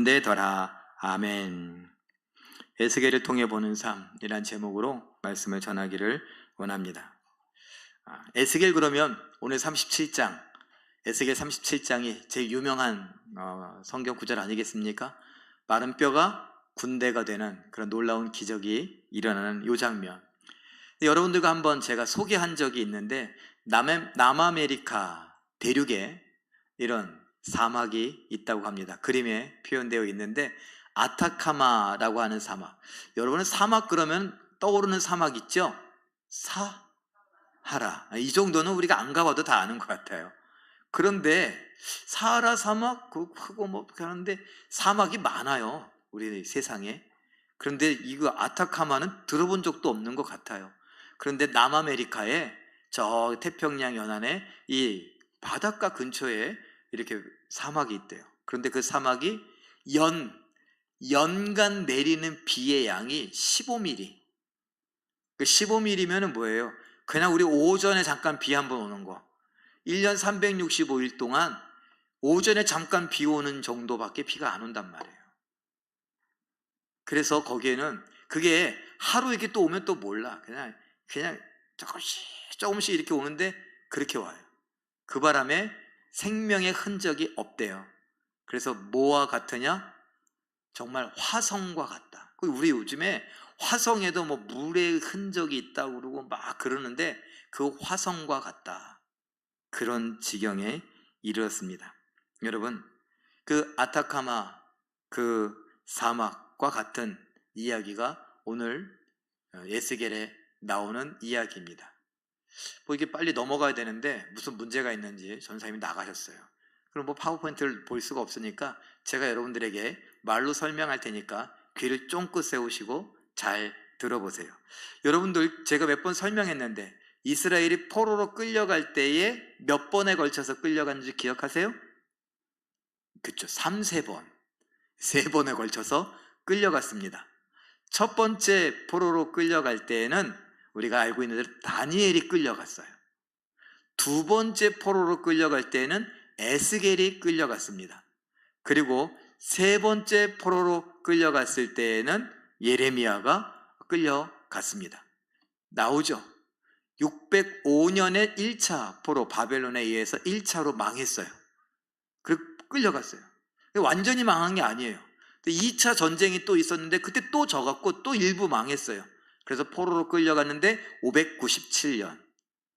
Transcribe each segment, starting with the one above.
내더라. 아멘. 에스겔을 통해 보는 삶이란 제목으로 말씀을 전하기를 원합니다. 에스겔 그러면 오늘 37장, 에스겔 37장이 제일 유명한 성경 구절 아니겠습니까? 마른 뼈가 군대가 되는 그런 놀라운 기적이 일어나는 이 장면. 여러분들과 한번 제가 소개한 적이 있는데 남아메리카 대륙에 이런 사막이 있다고 합니다. 그림에 표현되어 있는데 아타카마라고 하는 사막. 여러분은 사막 그러면 떠오르는 사막 있죠? 사하라. 이 정도는 우리가 안 가봐도 다 아는 것 같아요. 그런데 사하라 사막 하고 뭐 하는데 사막이 많아요, 우리 세상에. 그런데 이거 아타카마는 들어본 적도 없는 것 같아요. 그런데 남아메리카에 저 태평양 연안에 이 바닷가 근처에 이렇게 사막이 있대요. 그런데 그 사막이 연간 내리는 비의 양이 15mm. 그 15mm면은 뭐예요? 그냥 우리 오전에 잠깐 비 한번 오는 거. 1년 365일 동안 오전에 잠깐 비 오는 정도밖에 비가 안 온단 말이에요. 그래서 거기에는 그게 하루 이렇게 또 오면 또 몰라. 그냥 조금씩 이렇게 오는데 그렇게 와요. 그 바람에 생명의 흔적이 없대요. 그래서 뭐와 같으냐? 정말 화성과 같다. 우리 요즘에 화성에도 뭐 물의 흔적이 있다고 그러고 막 그러는데 그 화성과 같다. 그런 지경에 이르렀습니다. 여러분, 그 아타카마 그 사막과 같은 이야기가 오늘 에스겔에 나오는 이야기입니다. 뭐 이게 빨리 넘어가야 되는데 무슨 문제가 있는지 전사님이 나가셨어요. 그럼 뭐 파워포인트를 볼 수가 없으니까 제가 여러분들에게 말로 설명할 테니까 귀를 쫑긋 세우시고 잘 들어보세요. 여러분들 제가 몇 번 설명했는데 이스라엘이 포로로 끌려갈 때에 몇 번에 걸쳐서 끌려갔는지 기억하세요? 그렇죠. 3-3번. 3번에 걸쳐서 끌려갔습니다. 첫 번째 포로로 끌려갈 때에는 우리가 알고 있는 대로 다니엘이 끌려갔어요. 두 번째 포로로 끌려갈 때에는 에스겔이 끌려갔습니다. 그리고 세 번째 포로로 끌려갔을 때에는 예레미야가 끌려갔습니다. 나오죠. 605년에 1차 포로 바벨론에 의해서 1차로 망했어요. 그리고 끌려갔어요. 완전히 망한 게 아니에요. 2차 전쟁이 또 있었는데 그때 또 져갖고 또 일부 망했어요. 그래서 포로로 끌려갔는데 597년.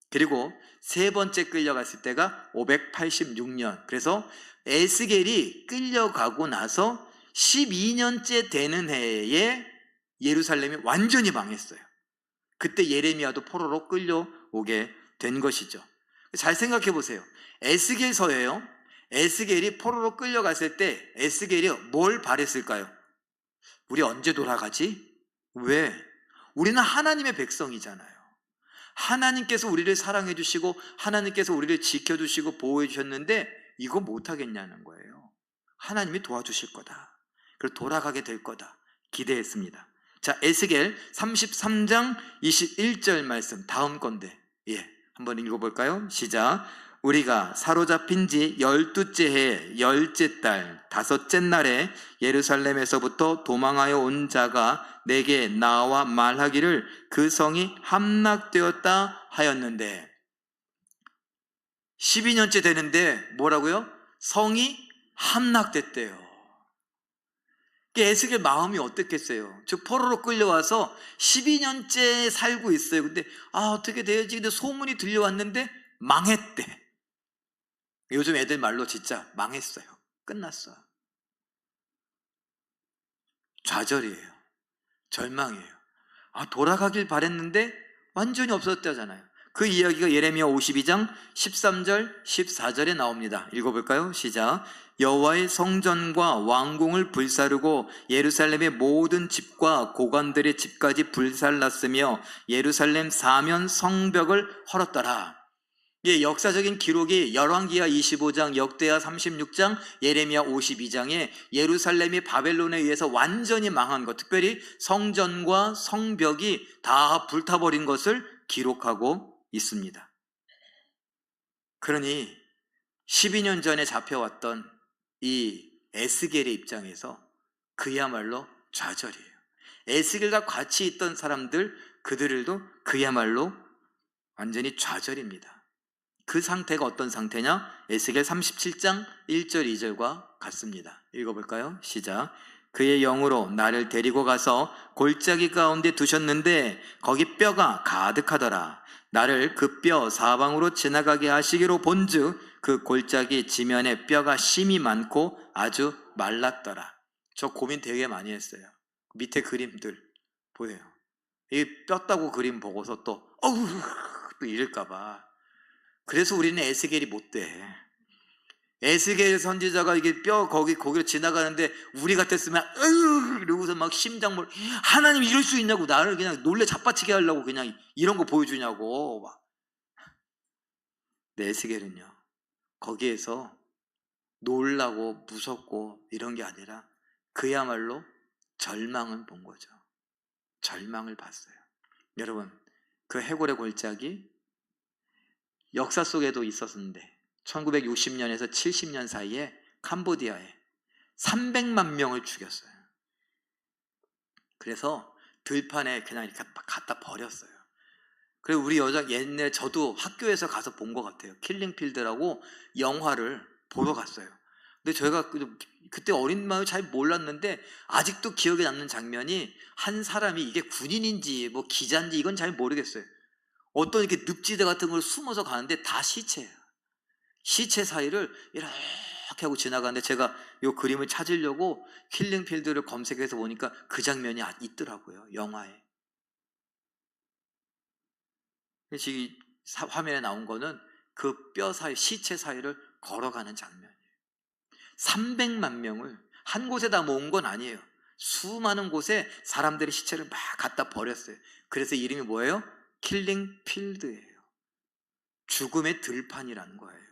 그리고 세 번째 끌려갔을 때가 586년. 그래서 에스겔이 끌려가고 나서 12년째 되는 해에 예루살렘이 완전히 망했어요. 그때 예레미야도 포로로 끌려오게 된 것이죠. 잘 생각해 보세요. 에스겔서예요. 에스겔이 포로로 끌려갔을 때 에스겔이 뭘 바랬을까요? 우리 언제 돌아가지? 왜? 우리는 하나님의 백성이잖아요. 하나님께서 우리를 사랑해 주시고 하나님께서 우리를 지켜주시고 보호해 주셨는데 이거 못하겠냐는 거예요. 하나님이 도와주실 거다. 그리고 돌아가게 될 거다. 기대했습니다. 자, 에스겔 33장 21절 말씀 다음 건데 한번 읽어볼까요? 시작. 우리가 사로잡힌 지 12째 해 10째 달 5째 날에 예루살렘에서부터 도망하여 온 자가 내게 나와 말하기를 그 성이 함락되었다 하였는데 12년째 되는데 뭐라고요? 성이 함락됐대요. 에스겔 마음이 어떻겠어요? 즉 포로로 끌려와서 12년째 살고 있어요. 근데 어떻게 돼야지? 근데 소문이 들려왔는데 망했대. 요즘 애들 말로 진짜 망했어요. 끝났어요. 좌절이에요. 절망이에요. 돌아가길 바랬는데 완전히 없었다잖아요. 그 이야기가 예레미야 52장 13절 14절에 나옵니다. 읽어볼까요? 시작. 여호와의 성전과 왕궁을 불사르고 예루살렘의 모든 집과 고관들의 집까지 불살랐으며 예루살렘 사면 성벽을 헐었더라. 역사적인 기록이 열왕기하 25장, 역대하 36장, 예레미야 52장에 예루살렘이 바벨론에 의해서 완전히 망한 것, 특별히 성전과 성벽이 다 불타버린 것을 기록하고 있습니다. 그러니 12년 전에 잡혀왔던 이 에스겔의 입장에서 그야말로 좌절이에요. 에스겔과 같이 있던 사람들, 그들도 그야말로 완전히 좌절입니다. 그 상태가 어떤 상태냐? 에스겔 37장 1절 2절과 같습니다. 읽어볼까요? 시작. 그의 영으로 나를 데리고 가서 골짜기 가운데 두셨는데 거기 뼈가 가득하더라. 나를 그 뼈 사방으로 지나가게 하시기로 본즉 그 골짜기 지면에 뼈가 심이 많고 아주 말랐더라. 저 고민 되게 많이 했어요. 밑에 그림들 보세요. 이 뼈다고 그림 보고서 또 어우 또 이럴까봐. 그래서 우리는 에스겔이 못 돼. 에스겔 선지자가 이게 뼈 거기로 지나가는데 우리 같았으면 이러고서 막 심장물 하나님 이럴 수 있냐고 나를 그냥 놀래 자빠치게 하려고 그냥 이런 거 보여주냐고 막. 근데 에스겔은요 거기에서 놀라고 무섭고 이런 게 아니라 그야말로 절망을 본 거죠. 절망을 봤어요. 여러분 그 해골의 골짜기 역사 속에도 있었는데 1960년에서 70년 사이에 캄보디아에 300만 명을 죽였어요. 그래서 들판에 그냥 이렇게 갖다 버렸어요. 그리고 우리 여자 옛날 저도 학교에서 가서 본 것 같아요. 킬링필드라고 영화를 보러 갔어요. 근데 저희가 그때 어린 마음에 잘 몰랐는데 아직도 기억에 남는 장면이 한 사람이 이게 군인인지 뭐 기자인지 이건 잘 모르겠어요. 어떤 이렇게 늪지대 같은 걸 숨어서 가는데 다 시체예요. 시체 사이를 이렇게 하고 지나가는데 제가 이 그림을 찾으려고 킬링필드를 검색해서 보니까 그 장면이 있더라고요. 영화에. 지금 화면에 나온 거는 그 뼈 사이, 시체 사이를 걸어가는 장면이에요. 300만 명을 한 곳에 다 모은 건 아니에요. 수많은 곳에 사람들의 시체를 막 갖다 버렸어요. 그래서 이름이 뭐예요? 킬링필드예요. 죽음의 들판이라는 거예요.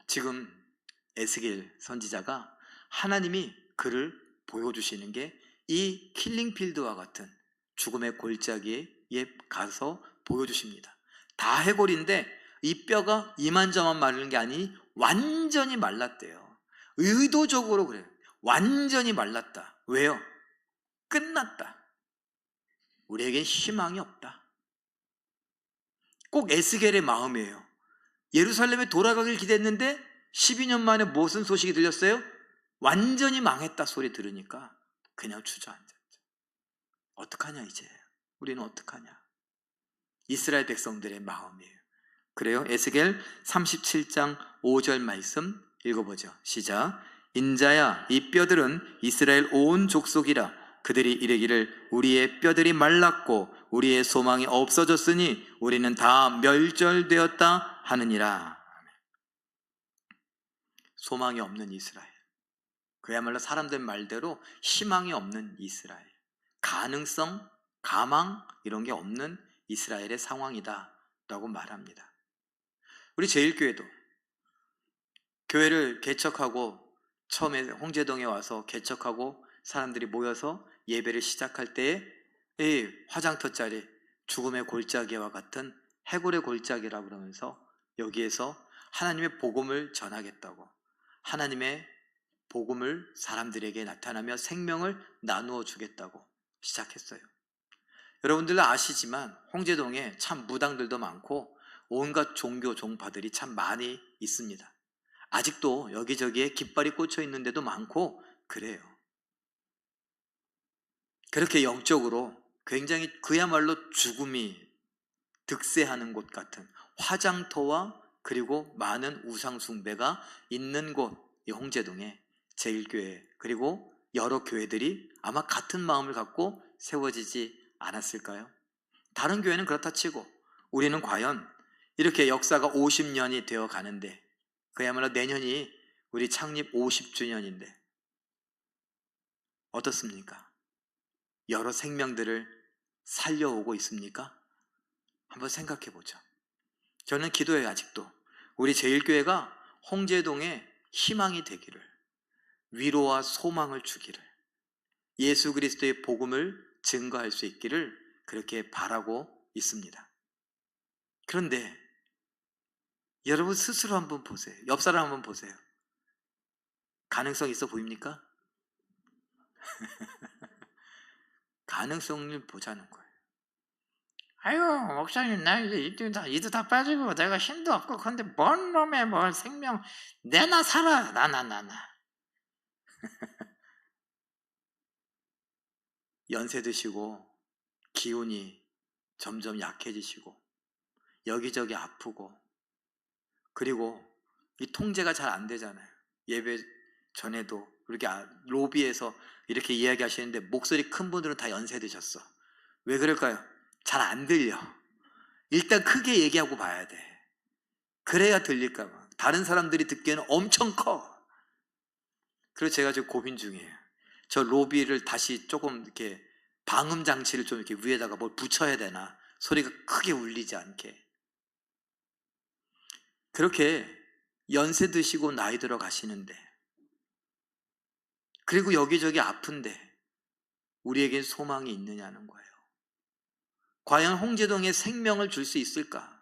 지금 에스겔 선지자가 하나님이 그를 보여주시는 게 이 킬링필드와 같은 죽음의 골짜기에 가서 보여주십니다. 다 해골인데 이 뼈가 이만저만 마르는 게 아니 완전히 말랐대요. 의도적으로 그래요. 완전히 말랐다. 왜요? 끝났다. 우리에겐 희망이 없다. 꼭 에스겔의 마음이에요. 예루살렘에 돌아가길 기대했는데 12년 만에 무슨 소식이 들렸어요? 완전히 망했다 소리 들으니까 그냥 주저앉았죠. 어떡하냐 이제 우리는 어떡하냐. 이스라엘 백성들의 마음이에요. 그래요. 에스겔 37장 5절 말씀 읽어보죠. 시작. 인자야 이 뼈들은 이스라엘 온 족속이라. 그들이 이르기를 우리의 뼈들이 말랐고 우리의 소망이 없어졌으니 우리는 다 멸절되었다 하느니라. 소망이 없는 이스라엘. 그야말로 사람들 말대로 희망이 없는 이스라엘. 가능성, 가망 이런 게 없는 이스라엘의 상황이다 라고 말합니다. 우리 제일교회도 교회를 개척하고 처음에 홍제동에 와서 개척하고 사람들이 모여서 예배를 시작할 때에 이 화장터 자리 죽음의 골짜기와 같은 해골의 골짜기라고 그러면서 여기에서 하나님의 복음을 전하겠다고 하나님의 복음을 사람들에게 나타나며 생명을 나누어 주겠다고 시작했어요. 여러분들 아시지만 홍제동에 참 무당들도 많고 온갖 종교 종파들이 참 많이 있습니다. 아직도 여기저기에 깃발이 꽂혀 있는 데도 많고 그래요. 그렇게 영적으로 굉장히 그야말로 죽음이 득세하는 곳 같은 화장터와 그리고 많은 우상 숭배가 있는 곳, 이 홍제동에 제일교회 그리고 여러 교회들이 아마 같은 마음을 갖고 세워지지 않았을까요? 다른 교회는 그렇다 치고 우리는 과연 이렇게 역사가 50년이 되어 가는데 그야말로 내년이 우리 창립 50주년인데 어떻습니까? 여러 생명들을 살려오고 있습니까? 한번 생각해 보죠. 저는 기도해요. 아직도 우리 제일교회가 홍제동에 희망이 되기를, 위로와 소망을 주기를, 예수 그리스도의 복음을 증거할 수 있기를 그렇게 바라고 있습니다. 그런데 여러분 스스로 한번 보세요. 옆 사람 한번 보세요. 가능성 있어 보입니까? 가능성을 보자는 거예요. 아유, 목사님, 나 이제 이도 다 빠지고 내가 힘도 없고 근데 뭔 놈의 뭘 생명 내나 살아. 나. 연세 드시고 기운이 점점 약해지시고 여기저기 아프고, 그리고 이 통제가 잘 안 되잖아요. 예배 전에도 그렇게 로비에서 이렇게 이야기하시는데 목소리 큰 분들은 다 연세 드셨어. 왜 그럴까요? 잘 안 들려. 일단 크게 얘기하고 봐야 돼. 그래야 들릴까 봐. 다른 사람들이 듣기에는 엄청 커. 그래서 제가 지금 고민 중이에요. 저 로비를 다시 조금 이렇게 방음 장치를 좀 이렇게 위에다가 뭘 붙여야 되나, 소리가 크게 울리지 않게. 그렇게 연세 드시고 나이 들어 가시는데, 그리고 여기저기 아픈데 우리에겐 소망이 있느냐는 거예요. 과연 홍제동에 생명을 줄 수 있을까?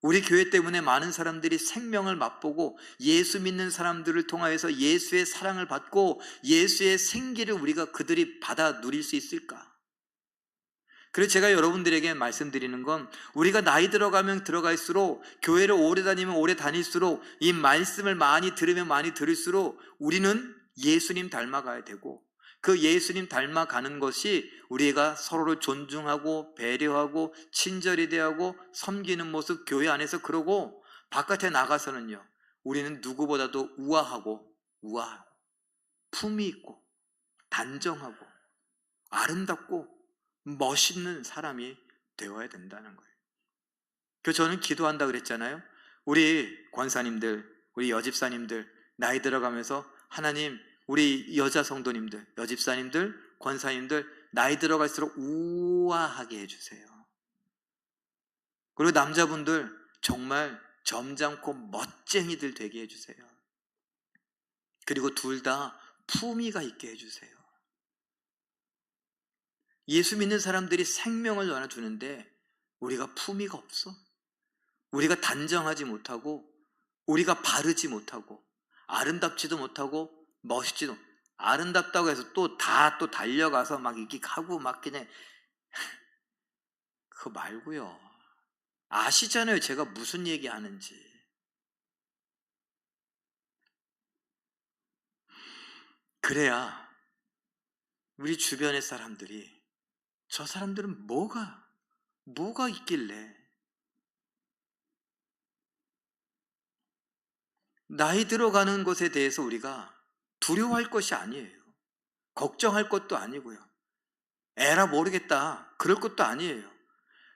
우리 교회 때문에 많은 사람들이 생명을 맛보고 예수 믿는 사람들을 통하여서 예수의 사랑을 받고 예수의 생기를 우리가 그들이 받아 누릴 수 있을까? 그래서 제가 여러분들에게 말씀드리는 건, 우리가 나이 들어가면 들어갈수록, 교회를 오래 다니면 오래 다닐수록, 이 말씀을 많이 들으면 많이 들을수록 우리는 예수님 닮아가야 되고, 그 예수님 닮아가는 것이 우리가 서로를 존중하고 배려하고 친절히 대하고 섬기는 모습, 교회 안에서 그러고 바깥에 나가서는요, 우리는 누구보다도 우아하고 품위 있고 단정하고 아름답고 멋있는 사람이 되어야 된다는 거예요. 그래서 저는 기도한다 그랬잖아요. 우리 권사님들, 우리 여집사님들 나이 들어가면서 하나님, 우리 여자 성도님들, 여집사님들, 권사님들 나이 들어갈수록 우아하게 해주세요. 그리고 남자분들 정말 점잖고 멋쟁이들 되게 해주세요. 그리고 둘 다 품위가 있게 해주세요. 예수 믿는 사람들이 생명을 나눠주는데 우리가 품위가 없어? 우리가 단정하지 못하고, 우리가 바르지 못하고, 아름답지도 못하고, 멋있지도, 아름답다고 해서 또 달려가서 막 이렇게 하고 막 그냥, 그거 말고요. 아시잖아요, 제가 무슨 얘기 하는지. 그래야 우리 주변의 사람들이, 저 사람들은 뭐가 있길래, 나이 들어가는 것에 대해서 우리가 두려워할 것이 아니에요. 걱정할 것도 아니고요. 에라 모르겠다 그럴 것도 아니에요.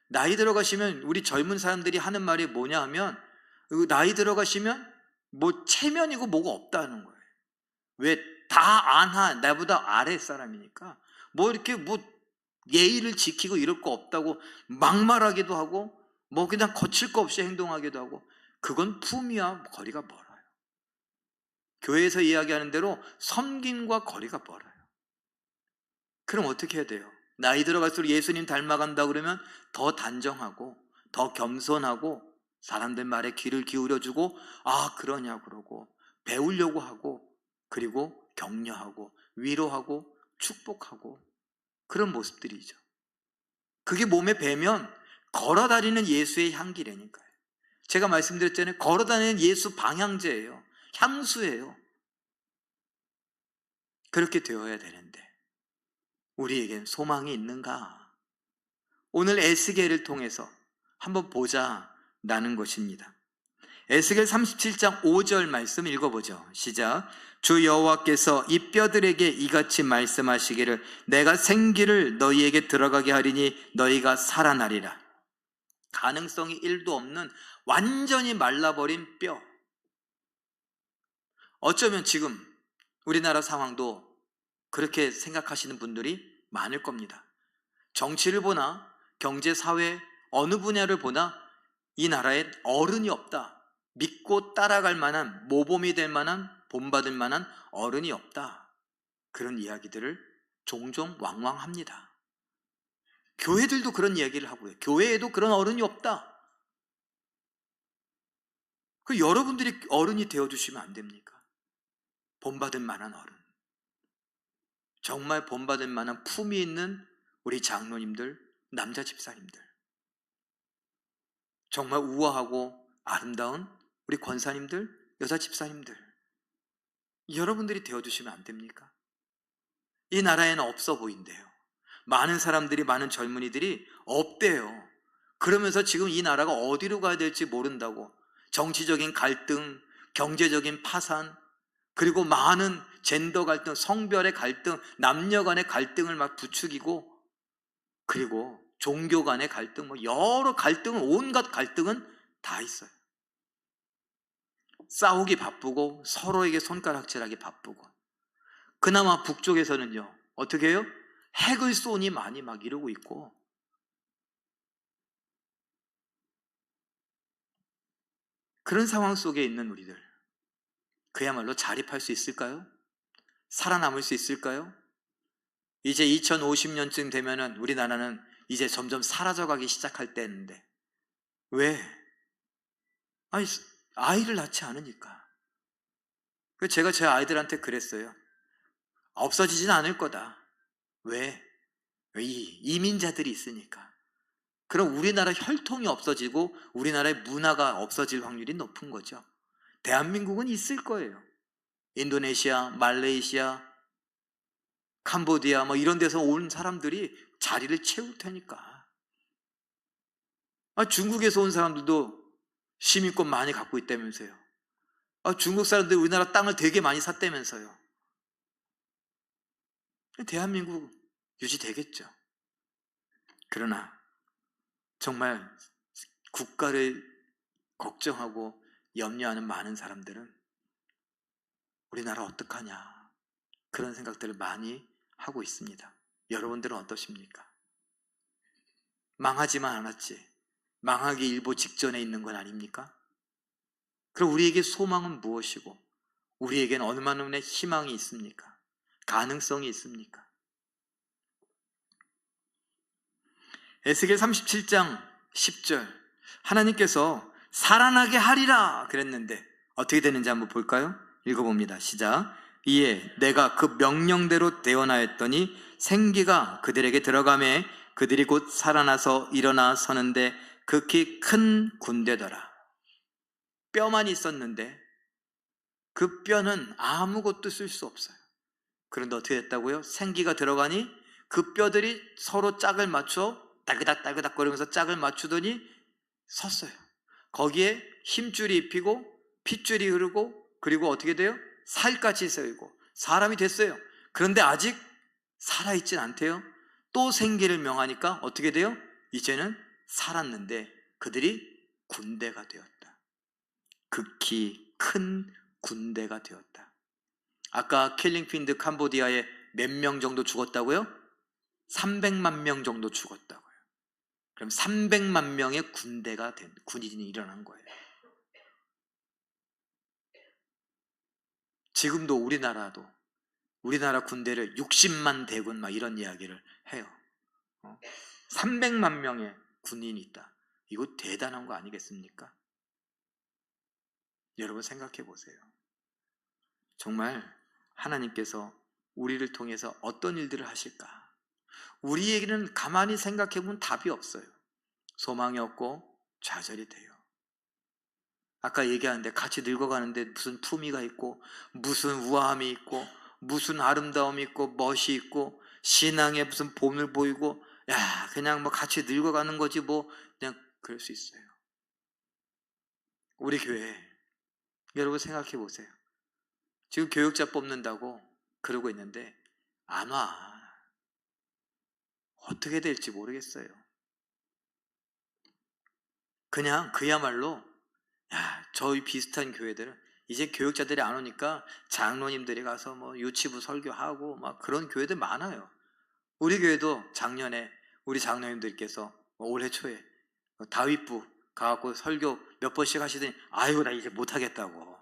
나이 들어가시면 우리 젊은 사람들이 하는 말이 뭐냐 하면, 나이 들어가시면 뭐 체면이고 뭐가 없다는 거예요. 왜? 다 안하, 나보다 아래 사람이니까 뭐 이렇게 뭐 예의를 지키고 이럴 거 없다고 막말하기도 하고, 뭐 그냥 거칠 거 없이 행동하기도 하고, 그건 품위와 거리가 멀어요. 교회에서 이야기하는 대로 섬김과 거리가 멀어요. 그럼 어떻게 해야 돼요? 나이 들어갈수록 예수님 닮아간다 그러면 더 단정하고 더 겸손하고 사람들 말에 귀를 기울여주고, 아 그러냐 그러고 배우려고 하고, 그리고 격려하고 위로하고 축복하고, 그런 모습들이죠. 그게 몸에 배면 걸어다니는 예수의 향기라니까요. 제가 말씀드렸잖아요. 걸어다니는 예수 방향제예요. 향수예요. 그렇게 되어야 되는데 우리에겐 소망이 있는가? 오늘 에스겔을 통해서 한번 보자라는 것입니다. 에스겔 37장 5절 말씀 읽어보죠. 시작. 주 여호와께서 이 뼈들에게 이같이 말씀하시기를, 내가 생기를 너희에게 들어가게 하리니 너희가 살아나리라. 가능성이 1도 없는 완전히 말라버린 뼈. 어쩌면 지금 우리나라 상황도 그렇게 생각하시는 분들이 많을 겁니다. 정치를 보나 경제, 사회 어느 분야를 보나 이 나라에 어른이 없다, 믿고 따라갈 만한, 모범이 될 만한, 본받을 만한 어른이 없다, 그런 이야기들을 종종 왕왕합니다. 교회들도 그런 이야기를 하고요. 교회에도 그런 어른이 없다. 그 여러분들이 어른이 되어주시면 안 됩니까? 본받을 만한 어른, 정말 본받을 만한 품위 있는 우리 장로님들, 남자 집사님들, 정말 우아하고 아름다운 우리 권사님들, 여자 집사님들, 여러분들이 되어주시면 안 됩니까? 이 나라에는 없어 보인대요. 많은 사람들이, 많은 젊은이들이 없대요. 그러면서 지금 이 나라가 어디로 가야 될지 모른다고, 정치적인 갈등, 경제적인 파산, 그리고 많은 젠더 갈등, 성별의 갈등, 남녀 간의 갈등을 막 부추기고, 그리고 종교 간의 갈등, 뭐 여러 갈등은, 온갖 갈등은 다 있어요. 싸우기 바쁘고 서로에게 손가락질하기 바쁘고. 그나마 북쪽에서는요, 어떻게 해요? 핵을 쏘니 많이 막 이러고 있고. 그런 상황 속에 있는 우리들, 그야말로 자립할 수 있을까요? 살아남을 수 있을까요? 이제 2050년쯤 되면은 우리나라는 이제 점점 사라져가기 시작할 때인데, 왜? 아니, 아이를 낳지 않으니까. 제가 제 아이들한테 그랬어요. 없어지진 않을 거다. 왜? 이민자들이 있으니까. 그럼 우리나라 혈통이 없어지고 우리나라의 문화가 없어질 확률이 높은 거죠. 대한민국은 있을 거예요. 인도네시아, 말레이시아, 캄보디아 뭐 이런 데서 온 사람들이 자리를 채울 테니까. 중국에서 온 사람들도 시민권 많이 갖고 있다면서요. 중국 사람들 우리나라 땅을 되게 많이 샀다면서요. 대한민국 유지되겠죠. 그러나 정말 국가를 걱정하고 염려하는 많은 사람들은 우리나라 어떡하냐, 그런 생각들을 많이 하고 있습니다. 여러분들은 어떠십니까? 망하지만 않았지, 망하기 일보 직전에 있는 건 아닙니까? 그럼 우리에게 소망은 무엇이고, 우리에게는 얼마나 희망이 있습니까? 가능성이 있습니까? 에스겔 37장 10절, 하나님께서 살아나게 하리라 그랬는데 어떻게 되는지 한번 볼까요? 읽어봅니다. 시작. 이에 내가 그 명령대로 대언하였더니 생기가 그들에게 들어가매 그들이 곧 살아나서 일어나 서는데 극히 큰 군대더라. 뼈만 있었는데 그 뼈는 아무것도 쓸 수 없어요. 그런데 어떻게 됐다고요? 생기가 들어가니 그 뼈들이 서로 짝을 맞춰 딸그닥 거리면서 짝을 맞추더니 섰어요. 거기에 힘줄이 입히고 핏줄이 흐르고, 그리고 어떻게 돼요? 살같이 서이고 사람이 됐어요. 그런데 아직 살아있진 않대요. 또 생기를 명하니까 어떻게 돼요? 이제는 살았는데 그들이 군대가 되었다. 극히 큰 군대가 되었다. 아까 킬링필드 캄보디아에 몇 명 정도 죽었다고요? 300만 명 정도 죽었다고요. 그럼 300만 명의 군대가 된, 군인이 일어난 거예요. 지금도 우리나라도 우리나라 군대를 60만 대군 막 이런 이야기를 해요. 300만 명의 군인이 있다. 이거 대단한 거 아니겠습니까? 여러분 생각해 보세요. 정말 하나님께서 우리를 통해서 어떤 일들을 하실까? 우리에게는 가만히 생각해 보면 답이 없어요. 소망이 없고 좌절이 돼요. 아까 얘기하는데 같이 늙어가는데 무슨 품위가 있고, 무슨 우아함이 있고, 무슨 아름다움이 있고, 멋이 있고, 신앙에 무슨 본을 보이고, 야, 그냥 뭐 같이 늙어가는 거지 뭐, 그냥 그럴 수 있어요. 우리 교회, 여러분 생각해 보세요. 지금 교육자 뽑는다고 그러고 있는데 안 와. 어떻게 될지 모르겠어요. 그냥 그야말로, 저희 비슷한 교회들은 이제 교육자들이 안 오니까 장로님들이 가서 뭐 유치부 설교하고 막 그런 교회들 많아요. 우리 교회도 작년에 우리 장로님들께서 올해 초에 다윗부 가갖고 설교 몇 번씩 하시더니 아이고 나 이제 못하겠다고.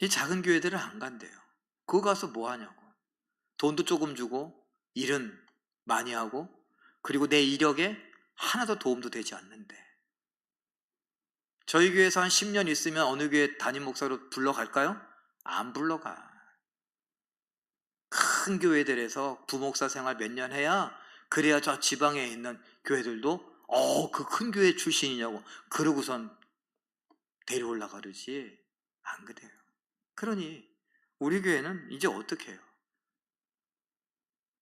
이 작은 교회들은 안 간대요. 그거 가서 뭐 하냐고. 돈도 조금 주고 일은 많이 하고, 그리고 내 이력에 하나도 도움도 되지 않는데, 저희 교회에서 한 10년 있으면 어느 교회 담임 목사로 불러갈까요? 안 불러가. 큰 교회들에서 부목사 생활 몇 년 해야, 그래야 저 지방에 있는 교회들도 그 큰 교회 출신이냐고 그러고선 데려올라 그러지. 안 그래요. 그러니 우리 교회는 이제 어떻게 해요?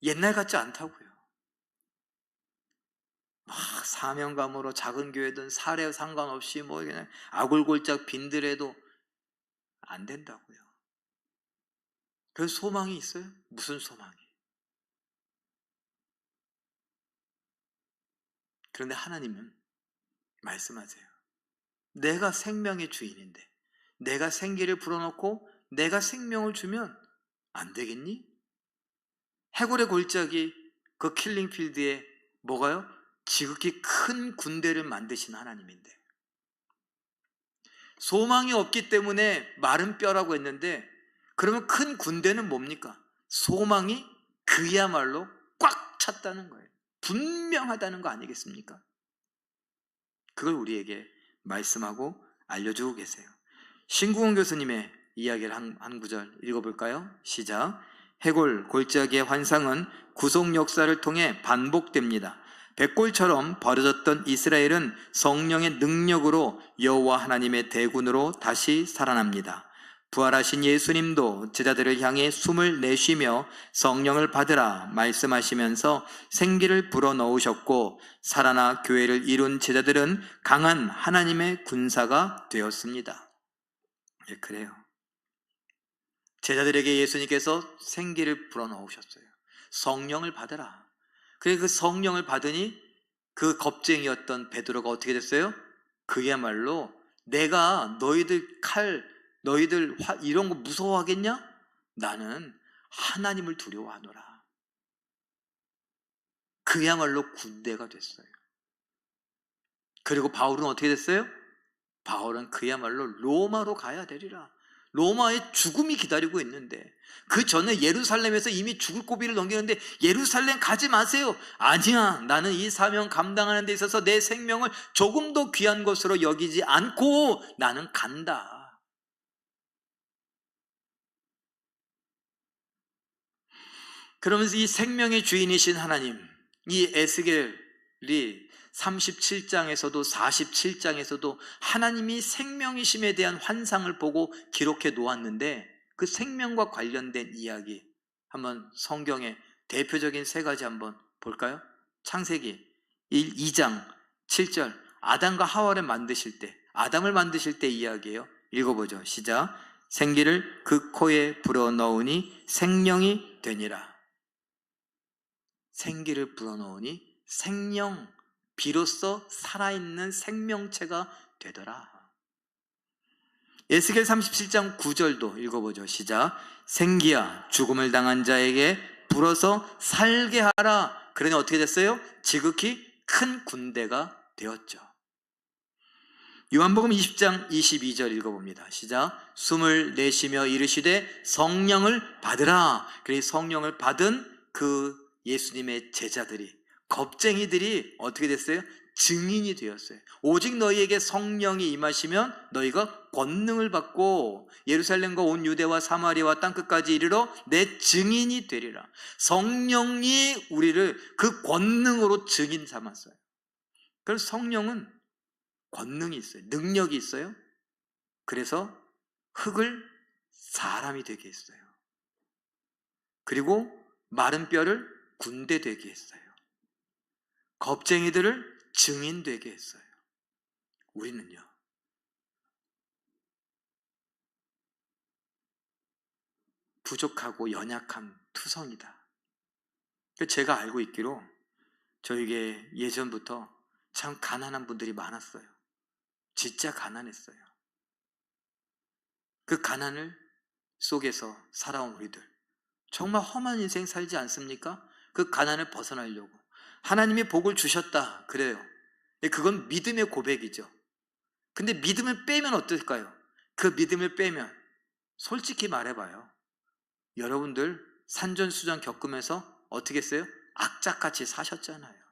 옛날 같지 않다고요. 막 사명감으로 작은 교회든 사례 상관없이 뭐 그냥 아골골짝 빈들에도 안 된다고요. 그래서 소망이 있어요? 무슨 소망이? 그런데 하나님은 말씀하세요. 내가 생명의 주인인데, 내가 생기를 불어넣고 내가 생명을 주면 안 되겠니? 해골의 골짜기 그 킬링필드에 뭐가요? 지극히 큰 군대를 만드신 하나님인데, 소망이 없기 때문에 마른 뼈라고 했는데, 그러면 큰 군대는 뭡니까? 소망이 그야말로 꽉 찼다는 거예요. 분명하다는 거 아니겠습니까? 그걸 우리에게 말씀하고 알려주고 계세요. 신구원 교수님의 이야기를 한 구절 읽어볼까요? 시작. 해골 골짜기의 환상은 구속 역사를 통해 반복됩니다. 백골처럼 버려졌던 이스라엘은 성령의 능력으로 여호와 하나님의 대군으로 다시 살아납니다. 부활하신 예수님도 제자들을 향해 숨을 내쉬며 성령을 받으라 말씀하시면서 생기를 불어넣으셨고, 살아나 교회를 이룬 제자들은 강한 하나님의 군사가 되었습니다. 예, 그래요. 제자들에게 예수님께서 생기를 불어넣으셨어요. 성령을 받으라. 그래, 그 성령을 받으니 그 겁쟁이였던 베드로가 어떻게 됐어요? 그야말로 내가 너희들 칼, 너희들 이런 거 무서워하겠냐? 나는 하나님을 두려워하노라. 그야말로 군대가 됐어요. 그리고 바울은 어떻게 됐어요? 바울은 그야말로 로마로 가야 되리라. 로마의 죽음이 기다리고 있는데, 그 전에 예루살렘에서 이미 죽을 고비를 넘기는데 예루살렘 가지 마세요. 아니야, 나는 이 사명 감당하는 데 있어서 내 생명을 조금 더 귀한 것으로 여기지 않고 나는 간다. 그러면서 이 생명의 주인이신 하나님, 이 에스겔이 37장에서도 47장에서도 하나님이 생명이심에 대한 환상을 보고 기록해 놓았는데, 그 생명과 관련된 이야기 한번 성경의 대표적인 세 가지 한번 볼까요? 창세기 2장 7절, 아담과 하와를 만드실 때, 아담을 만드실 때 이야기예요. 읽어보죠. 시작. 생기를 그 코에 불어넣으니 생명이 되니라. 생기를 불어넣으니 생명, 비로소 살아있는 생명체가 되더라. 에스겔 37장 9절도 읽어보죠. 시작. 생기야, 죽음을 당한 자에게 불어서 살게 하라. 그러니 어떻게 됐어요? 지극히 큰 군대가 되었죠. 요한복음 20장 22절 읽어봅니다. 시작. 숨을 내쉬며 이르시되 성령을 받으라. 그래서 성령을 받은 그 예수님의 제자들이, 겁쟁이들이 어떻게 됐어요? 증인이 되었어요. 오직 너희에게 성령이 임하시면 너희가 권능을 받고 예루살렘과 온 유대와 사마리아와 땅끝까지 이르러 내 증인이 되리라. 성령이 우리를 그 권능으로 증인 삼았어요. 그래서 성령은 권능이 있어요. 능력이 있어요. 그래서 흙을 사람이 되게 했어요. 그리고 마른 뼈를 군대 되게 했어요. 겁쟁이들을 증인 되게 했어요. 우리는요, 부족하고 연약한 투성이다. 제가 알고 있기로 저에게 예전부터 참 가난한 분들이 많았어요. 진짜 가난했어요. 그 가난을 속에서 살아온 우리들, 정말 험한 인생 살지 않습니까? 그 가난을 벗어나려고 하나님이 복을 주셨다, 그래요. 그건 믿음의 고백이죠. 근데 믿음을 빼면 어떨까요? 그 믿음을 빼면, 솔직히 말해봐요, 여러분들 산전수전 겪으면서 어떻게 했어요? 악착같이 사셨잖아요.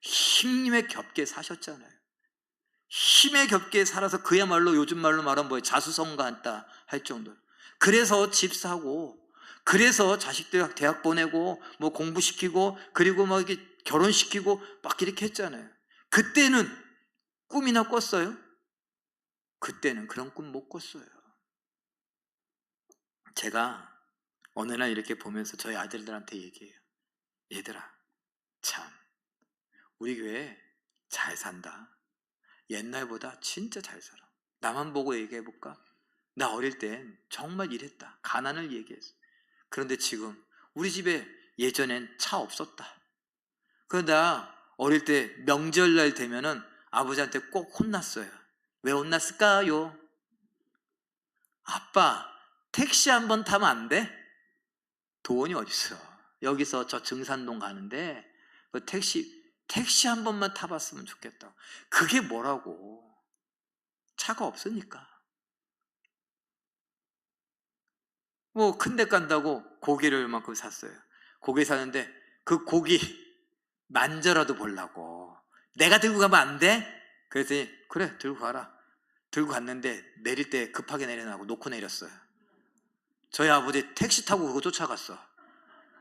힘에 겹게 사셨잖아요. 힘에 겹게 살아서 그야말로 요즘 말로 말하면 뭐예요? 자수성가한다 할 정도로. 그래서 집 사고, 그래서 자식들 대학 보내고 뭐 공부시키고, 그리고 막 이렇게 결혼시키고 막 이렇게 했잖아요. 그때는 꿈이나 꿨어요? 그때는 그런 꿈 못 꿨어요. 제가 어느 날 이렇게 보면서 저희 아들들한테 얘기해요. 얘들아, 참 우리 교회 잘 산다. 옛날보다 진짜 잘 살아. 나만 보고 얘기해볼까? 나 어릴 땐 정말 이랬다. 가난을 얘기했어. 그런데 지금 우리 집에 예전엔 차 없었다. 그런데 나 어릴 때 명절날 되면은 아버지한테 꼭 혼났어요. 왜 혼났을까요? 아빠, 택시 한번 타면 안 돼? 돈이 어딨어. 여기서 저 증산동 가는데 그 택시 한 번만 타봤으면 좋겠다. 그게 뭐라고. 차가 없으니까. 뭐 큰 데 간다고 고기를 얼만큼 샀어요. 고기 사는데 그 고기 만져라도 보려고. 내가 들고 가면 안 돼? 그랬더니 그래 들고 가라. 들고 갔는데 내릴 때 급하게 내려놔고 놓고 내렸어요. 저희 아버지 택시 타고 그거 쫓아갔어.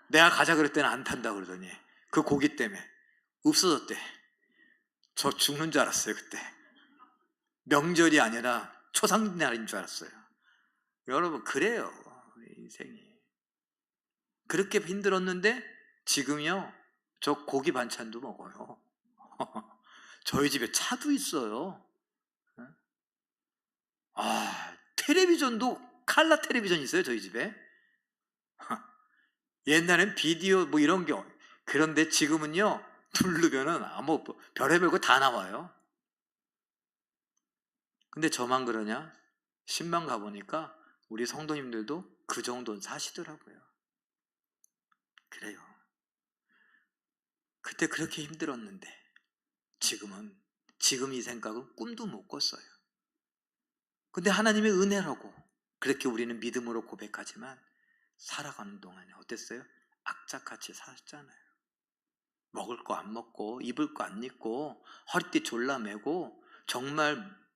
내가 가자 그럴 때는 안 탄다 그러더니 그 고기 때문에 없어졌대. 저 죽는 줄 알았어요. 그때 명절이 아니라 초상날인 줄 알았어요. 여러분 그래요 인생이. 그렇게 힘들었는데 지금요 저 고기 반찬도 먹어요. 저희 집에 차도 있어요. 텔레비전도 칼라 텔레비전 있어요 저희 집에. 옛날엔 비디오 뭐 이런 게 그런데 지금은요 누르면은 뭐 별의별 거 다 나와요. 근데 저만 그러냐? 신방 가보니까 우리 성도님들도 그 정도는 사시더라고요. 그래요. 그때 그렇게 힘들었는데 지금 이 생각은 꿈도 못 꿨어요. 근데 하나님의 은혜라고 그렇게 우리는 믿음으로 고백하지만 살아가는 동안에 어땠어요? 악착같이 살았잖아요. 먹을 거 안 먹고 입을 거 안 입고 허리띠 졸라매고 정말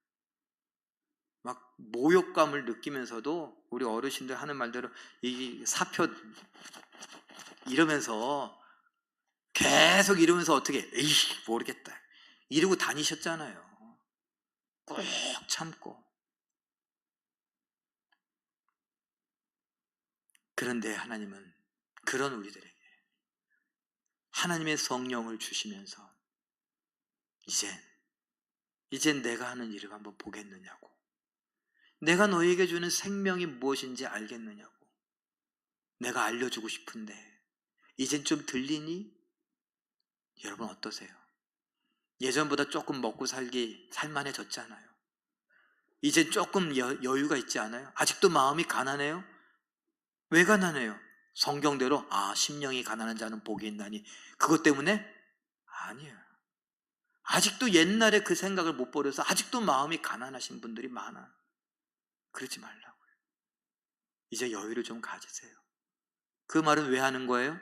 막 모욕감을 느끼면서도 우리 어르신들 하는 말대로 이 사표 이러면서 계속 이러면서 어떻게 에이 모르겠다 이러고 다니셨잖아요. 꼭 참고. 그런데 하나님은 그런 우리들에게 하나님의 성령을 주시면서 이젠 내가 하는 일을 한번 보겠느냐고. 내가 너에게 주는 생명이 무엇인지 알겠느냐고. 내가 알려주고 싶은데 이젠 좀 들리니? 여러분 어떠세요? 예전보다 조금 먹고 살만해졌잖아요. 이제 조금 여유가 있지 않아요? 아직도 마음이 가난해요? 왜 가난해요? 성경대로 심령이 가난한 자는 복이 있나니 그것 때문에? 아니에요. 아직도 옛날에 그 생각을 못 버려서 아직도 마음이 가난하신 분들이 많아. 그러지 말라고요. 이제 여유를 좀 가지세요. 그 말은 왜 하는 거예요?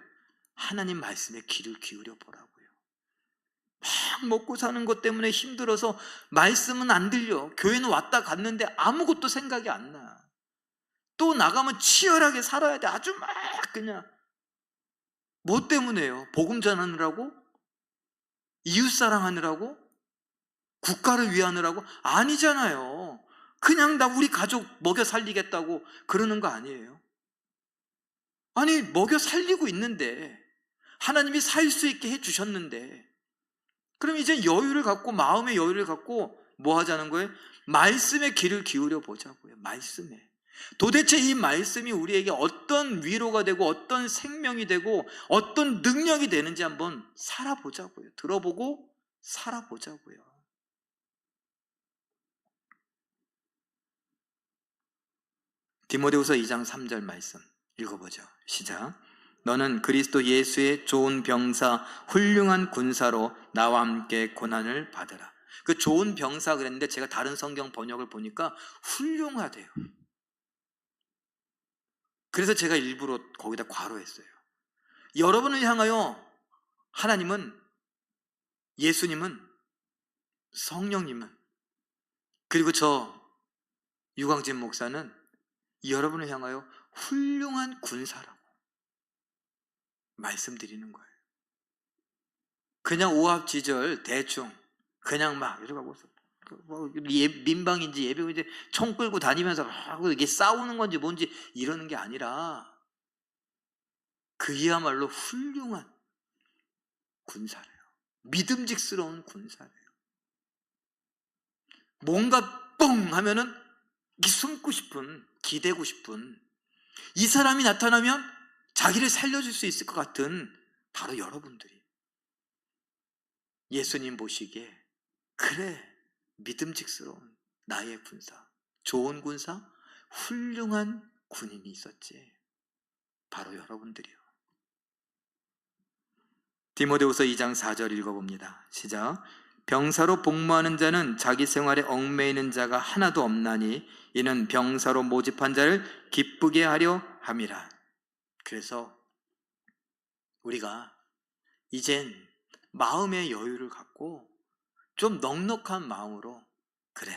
하나님 말씀에 귀를 기울여 보라고요. 막 먹고 사는 것 때문에 힘들어서 말씀은 안 들려. 교회는 왔다 갔는데 아무것도 생각이 안 나. 또 나가면 치열하게 살아야 돼. 아주 막 그냥. 뭐 때문에요? 복음 전하느라고? 이웃 사랑하느라고? 국가를 위하느라고? 아니잖아요. 그냥 나 우리 가족 먹여 살리겠다고 그러는 거 아니에요. 아니 먹여 살리고 있는데 하나님이 살 수 있게 해주셨는데 그럼 이제 여유를 갖고 마음의 여유를 갖고 뭐 하자는 거예요? 말씀에 귀를 기울여 보자고요. 말씀에. 도대체 이 말씀이 우리에게 어떤 위로가 되고 어떤 생명이 되고 어떤 능력이 되는지 한번 살아보자고요. 들어보고 살아보자고요. 디모데후서 2장 3절 말씀 읽어보죠. 시작. 너는 그리스도 예수의 좋은 병사 훌륭한 군사로 나와 함께 고난을 받으라. 그 좋은 병사 그랬는데 제가 다른 성경 번역을 보니까 훌륭하대요. 그래서 제가 일부러 거기다 괄호했어요. 여러분을 향하여 하나님은 예수님은, 성령님은, 그리고 저 유광진 목사는 여러분을 향하여 훌륭한 군사라고 말씀드리는 거예요. 그냥 오합지졸 대충 그냥 막 이러고 민방인지 예비군인지 총 끌고 다니면서 하고 이게 싸우는 건지 뭔지 이러는 게 아니라 그야말로 훌륭한 군사래요. 믿음직스러운 군사래요. 뭔가 뻥 하면은 숨고 싶은, 기대고 싶은, 이 사람이 나타나면 자기를 살려줄 수 있을 것 같은 바로 여러분들이 예수님 보시기에 그래, 믿음직스러운 나의 군사, 좋은 군사, 훌륭한 군인이 있었지. 바로 여러분들이요. 디모데후서 2장 4절 읽어봅니다. 시작. 병사로 복무하는 자는 자기 생활에 얽매이는 자가 하나도 없나니 이는 병사로 모집한 자를 기쁘게 하려 함이라. 그래서 우리가 이젠 마음의 여유를 갖고 좀 넉넉한 마음으로 그래,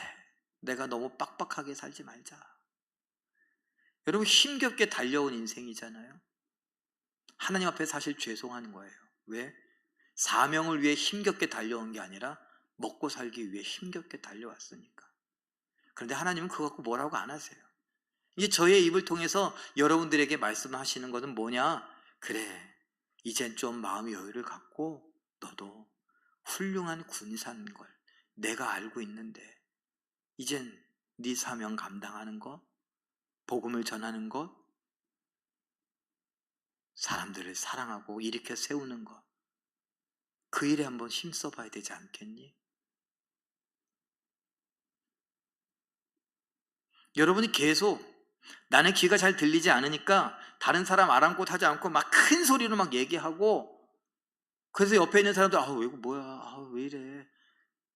내가 너무 빡빡하게 살지 말자. 여러분 힘겹게 달려온 인생이잖아요. 하나님 앞에 사실 죄송한 거예요. 왜? 사명을 위해 힘겹게 달려온 게 아니라 먹고 살기 위해 힘겹게 달려왔으니까. 그런데 하나님은 그거 갖고 뭐라고 안 하세요. 이제 저의 입을 통해서 여러분들에게 말씀하시는 것은 뭐냐? 그래, 이젠 좀 마음의 여유를 갖고 너도 훌륭한 군사인 걸 내가 알고 있는데 이젠 네 사명 감당하는 것, 복음을 전하는 것, 사람들을 사랑하고 일으켜 세우는 것, 그 일에 한번 힘써 봐야 되지 않겠니? 여러분이 계속 나는 귀가 잘 들리지 않으니까 다른 사람 아랑곳 하지 않고 막 큰 소리로 막 얘기하고, 그래서 옆에 있는 사람도 왜 이거 뭐야, 왜 이래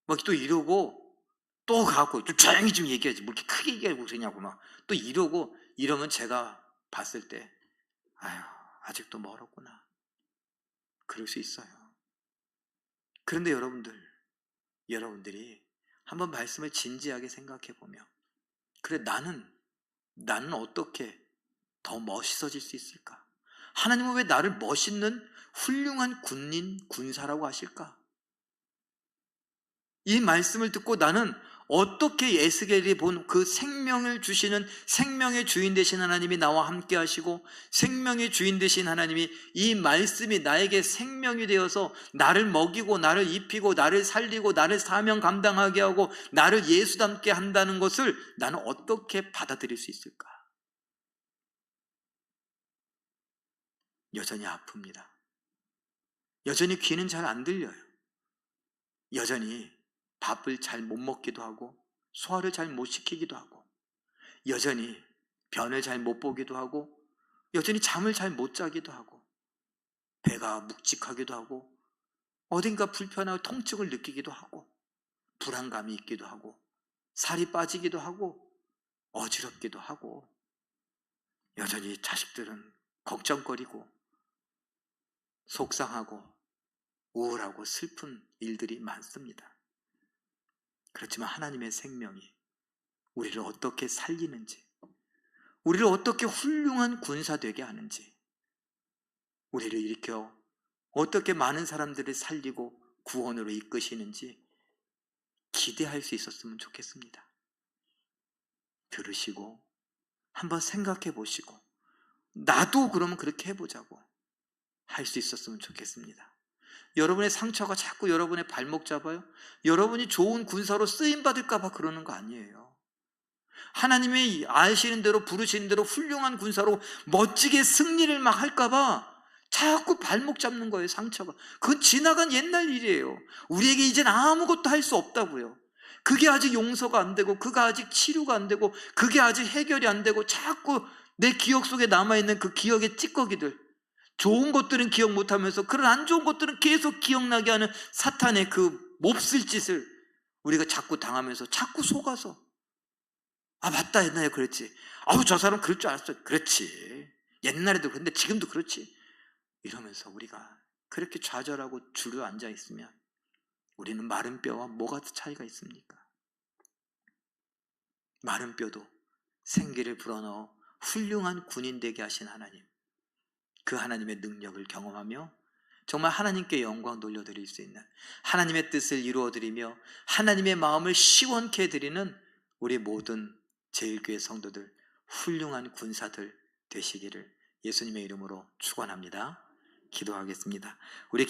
막 또 이러고, 또 가고 좀 조용히 좀 얘기하지 뭐 이렇게 크게 얘기하고 그러냐고 막 또 이러고, 이러면 제가 봤을 때 아직도 멀었구나 그럴 수 있어요. 그런데 여러분들이 한번 말씀을 진지하게 생각해 보면, 그래 나는 어떻게 더 멋있어질 수 있을까? 하나님은 왜 나를 멋있는 훌륭한 군사라고 하실까? 이 말씀을 듣고 나는 어떻게 에스겔이 본 그 생명을 주시는 생명의 주인 되신 하나님이 나와 함께 하시고, 생명의 주인 되신 하나님이 이 말씀이 나에게 생명이 되어서 나를 먹이고 나를 입히고 나를 살리고 나를 사명 감당하게 하고 나를 예수 닮게 한다는 것을 나는 어떻게 받아들일 수 있을까? 여전히 아픕니다. 여전히 귀는 잘 안 들려요. 여전히 밥을 잘 못 먹기도 하고 소화를 잘 못 시키기도 하고, 여전히 변을 잘 못 보기도 하고, 여전히 잠을 잘 못 자기도 하고, 배가 묵직하기도 하고, 어딘가 불편하고 통증을 느끼기도 하고, 불안감이 있기도 하고, 살이 빠지기도 하고, 어지럽기도 하고, 여전히 자식들은 걱정거리고 속상하고 우울하고 슬픈 일들이 많습니다. 그렇지만 하나님의 생명이 우리를 어떻게 살리는지, 우리를 어떻게 훌륭한 군사 되게 하는지, 우리를 일으켜 어떻게 많은 사람들을 살리고 구원으로 이끄시는지 기대할 수 있었으면 좋겠습니다. 들으시고 한번 생각해 보시고 나도 그러면 그렇게 해보자고 할 수 있었으면 좋겠습니다. 여러분의 상처가 자꾸 여러분의 발목 잡아요? 여러분이 좋은 군사로 쓰임받을까 봐 그러는 거 아니에요. 하나님이 아시는 대로 부르시는 대로 훌륭한 군사로 멋지게 승리를 막 할까 봐 자꾸 발목 잡는 거예요. 상처가. 그건 지나간 옛날 일이에요. 우리에게 이젠 아무것도 할 수 없다고요. 그게 아직 용서가 안 되고, 그게 아직 치료가 안 되고, 그게 아직 해결이 안 되고, 자꾸 내 기억 속에 남아있는 그 기억의 찌꺼기들, 좋은 것들은 기억 못하면서 그런 안 좋은 것들은 계속 기억나게 하는 사탄의 그 몹쓸 짓을 우리가 자꾸 당하면서 자꾸 속아서, 맞다, 옛날에 그랬지. 저 사람 그럴 줄 알았어. 그렇지. 옛날에도 그런데 지금도 그렇지. 이러면서 우리가 그렇게 좌절하고 주저앉아 있으면 우리는 마른 뼈와 뭐가 차이가 있습니까? 마른 뼈도 생기를 불어넣어 훌륭한 군인 되게 하신 하나님, 그 하나님의 능력을 경험하며 정말 하나님께 영광 돌려드릴 수 있는, 하나님의 뜻을 이루어드리며 하나님의 마음을 시원케 해드리는 우리 모든 제일교회 성도들, 훌륭한 군사들 되시기를 예수님의 이름으로 축원합니다. 기도하겠습니다. 우리